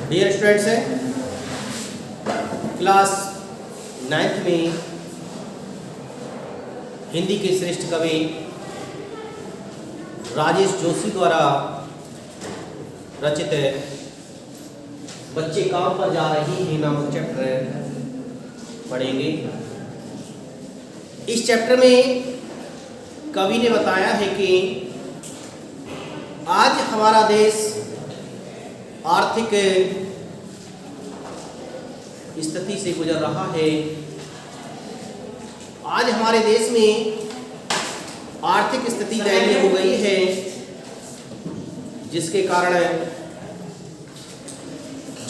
Dear students है class 9th में हिंदी के श्रेष्ठ कवि राजेश जोशी द्वारा रचित बच्चे काम पर जा रही हैं नामक चैप्टर पढ़ेंगे। इस चैप्टर में कवि ने बताया है कि आज हमारा देश आर्थिक स्थिति से गुजर रहा है। आज हमारे देश में आर्थिक स्थिति दयनीय हो गई है, जिसके कारण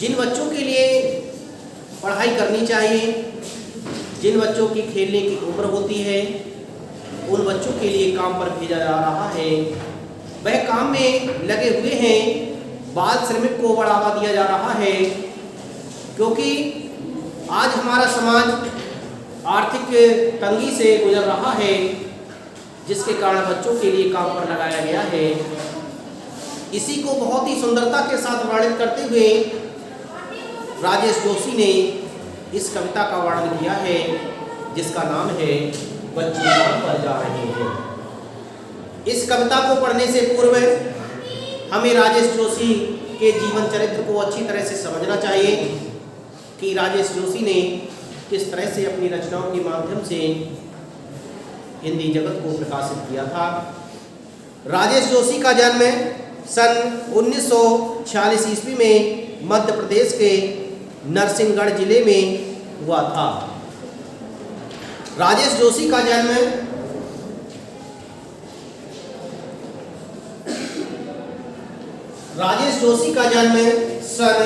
जिन बच्चों के लिए पढ़ाई करनी चाहिए, जिन बच्चों की खेलने की उम्र होती है, उन बच्चों के लिए काम पर भेजा जा रहा है। वह काम में लगे हुए हैं। बाल श्रमिक को बढ़ावा दिया जा रहा है, क्योंकि आज हमारा समाज आर्थिक तंगी से गुजर रहा है, जिसके कारण बच्चों के लिए काम पर लगाया गया है। इसी को बहुत ही सुंदरता के साथ वर्णित करते हुए राजेश जोशी ने इस कविता का वर्णन किया है, जिसका नाम है बच्चे काम पर जा रहे हैं। इस कविता को पढ़ने से पूर्व हमें राजेश जोशी के जीवन चरित्र को अच्छी तरह से समझना चाहिए कि राजेश जोशी ने किस तरह से अपनी रचनाओं के माध्यम से हिंदी जगत को प्रकाशित किया था। राजेश जोशी का जन्म सन 1946 ईस्वी में मध्य प्रदेश के नरसिंहगढ़ जिले में हुआ था। राजेश जोशी का जन्म सन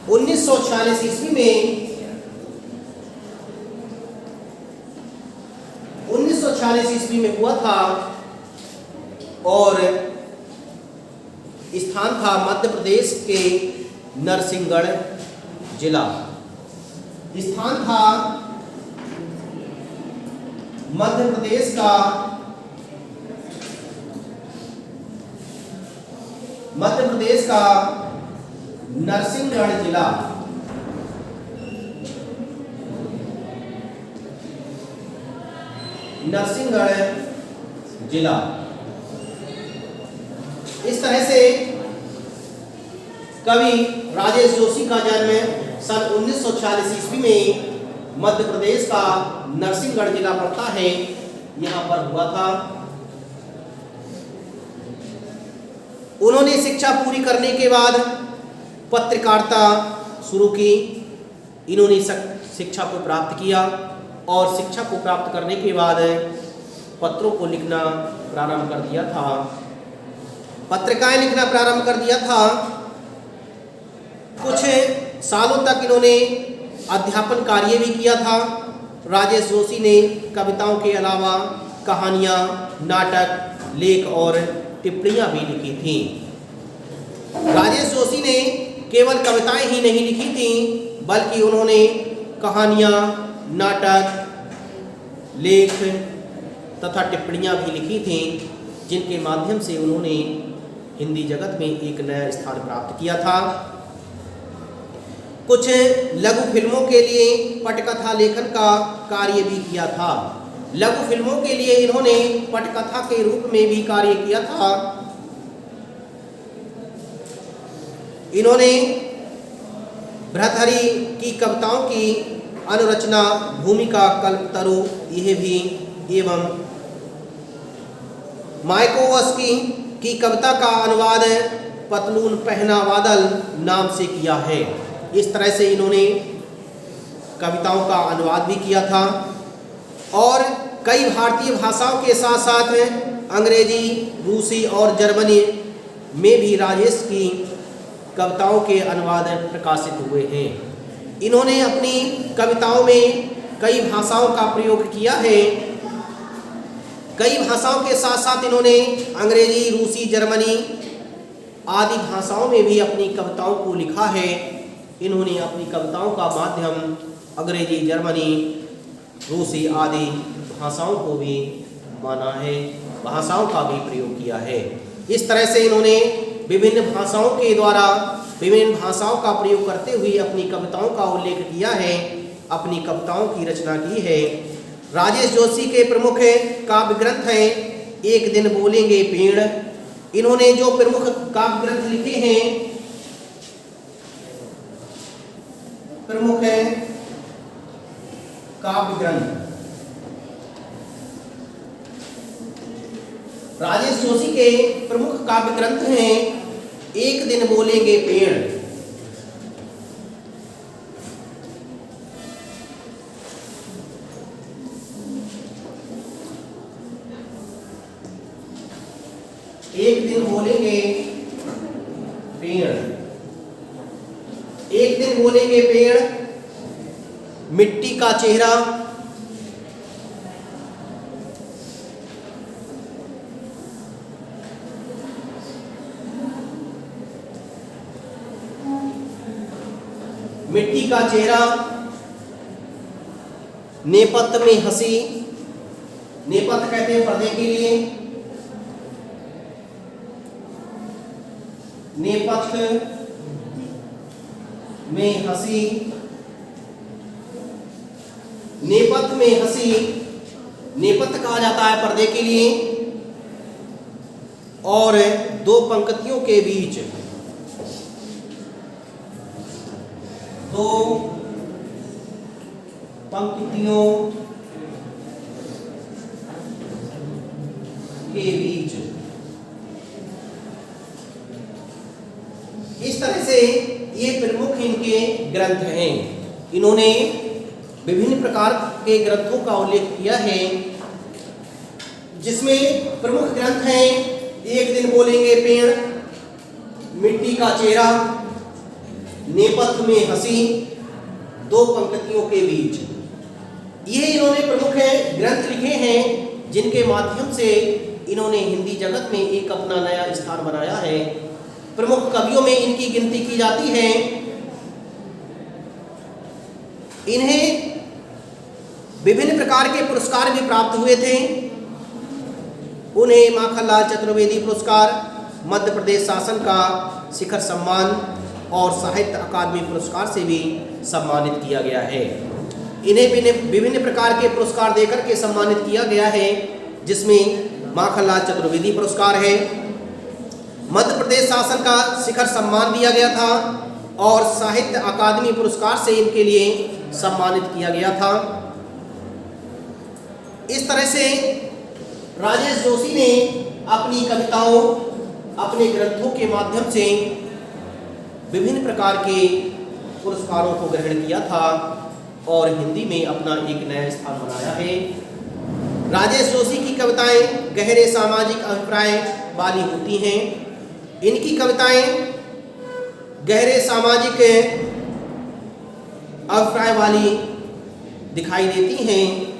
1946 ईस्वी में 1946 ईस्वी में हुआ था और स्थान था मध्य प्रदेश के नरसिंहगढ़ जिला। स्थान था मध्य प्रदेश का नरसिंहगढ़ जिला। इस तरह से कवि राजेश जोशी का जन्म सन 1946 ईस्वी में मध्य प्रदेश का नरसिंहगढ़ जिला पड़ता है, यहाँ पर हुआ था। उन्होंने शिक्षा पूरी करने के बाद पत्रकारिता शुरू की। इन्होंने शिक्षा को प्राप्त किया और शिक्षा को प्राप्त करने के बाद पत्रों को लिखना प्रारंभ कर दिया था, पत्रिकाएं लिखना प्रारंभ कर दिया था। कुछ सालों तक इन्होंने अध्यापन कार्य भी किया था। राजेश जोशी ने कविताओं के अलावा कहानियाँ, नाटक, लेख और टिप्पणियाँ भी लिखी थीं। राजेश जोशी ने केवल कविताएं ही नहीं लिखी थीं, बल्कि उन्होंने कहानियाँ, नाटक, लेख तथा टिप्पणियाँ भी लिखी थीं, जिनके माध्यम से उन्होंने हिंदी जगत में एक नया स्थान प्राप्त किया था। कुछ लघु फिल्मों के लिए पटकथा लेखन का कार्य भी किया था। लघु फिल्मों के लिए इन्होंने पटकथा के रूप में भी कार्य किया था। इन्होंने भर्तृहरि की कविताओं की अनुरचना, भूमिका, कल्पतरु यह भी एवं मायाकोवस्की की कविता का अनुवाद पतलून पहना बादल नाम से किया है। इस तरह से इन्होंने कविताओं का अनुवाद भी किया था और कई भारतीय भाषाओं के साथ साथ अंग्रेजी, रूसी और जर्मनी में भी राजेश की कविताओं के अनुवाद प्रकाशित हुए हैं। इन्होंने अपनी कविताओं में कई भाषाओं का प्रयोग किया है। कई भाषाओं के साथ साथ इन्होंने अंग्रेजी, रूसी, जर्मनी आदि भाषाओं में भी अपनी कविताओं को लिखा है। इन्होंने अपनी कविताओं का माध्यम अंग्रेजी, जर्मनी, रूसी आदि भाषाओं को भी माना है। भाषाओं का भी प्रयोग किया है। इस तरह से इन्होंने विभिन्न भाषाओं के द्वारा विभिन्न भाषाओं का प्रयोग करते हुए अपनी कविताओं का उल्लेख किया है, अपनी कविताओं की रचना की है। राजेश जोशी के प्रमुख काव्य ग्रंथ हैं एक दिन बोलेंगे पेड़। इन्होंने जो प्रमुख काव्य ग्रंथ लिखे हैं, प्रमुख काव्य ग्रंथ, राजेश जोशी के प्रमुख काव्य ग्रंथ हैं एक दिन बोलेंगे पेड़, एक दिन बोलेंगे पेड़, एक दिन बोलेंगे पेड़, मिट्टी का चेहरा, मिट्टी का चेहरा, नेपथ्य में हंसी, नेपथ्य कहते हैं पर्दे के लिए, नेपथ्य में हंसी, नेपथ्य में हंसी, नेपथ्य कहा जाता है पर्दे के लिए, और दो पंक्तियों के बीच, दो पंक्तियों के बीच। इस तरह से ये प्रमुख इनके ग्रंथ हैं। इन्होंने विभिन्न प्रकार के ग्रंथों का उल्लेख किया है, जिसमें प्रमुख ग्रंथ हैं एक दिन बोलेंगे पेड़, मिट्टी का चेहरा, नेपथ्य में हंसी, दो पंक्तियों के बीच। ये इन्होंने प्रमुख ग्रंथ लिखे हैं, जिनके माध्यम से इन्होंने हिंदी जगत में एक अपना नया स्थान बनाया है। प्रमुख कवियों में इनकी गिनती की जाती है। इन्हें विभिन्न प्रकार के पुरस्कार भी प्राप्त हुए थे। उन्हें माखनलाल चतुर्वेदी पुरस्कार, मध्य प्रदेश शासन का शिखर सम्मान और साहित्य अकादमी पुरस्कार से भी सम्मानित किया गया है। इन्हें विभिन्न प्रकार के पुरस्कार देकर के सम्मानित किया गया है, जिसमें माखनलाल चतुर्वेदी पुरस्कार है, मध्य प्रदेश शासन का शिखर सम्मान दिया गया था और साहित्य अकादमी पुरस्कार से इनके लिए सम्मानित किया गया था। इस तरह से राजेश जोशी ने अपनी कविताओं, अपने ग्रंथों के माध्यम से विभिन्न प्रकार के पुरस्कारों को ग्रहण किया था और हिंदी में अपना एक नया स्थान बनाया है। राजेश जोशी की कविताएं गहरे सामाजिक अभिप्राय वाली होती हैं। इनकी कविताएं गहरे सामाजिक अभिप्राय वाली दिखाई देती हैं।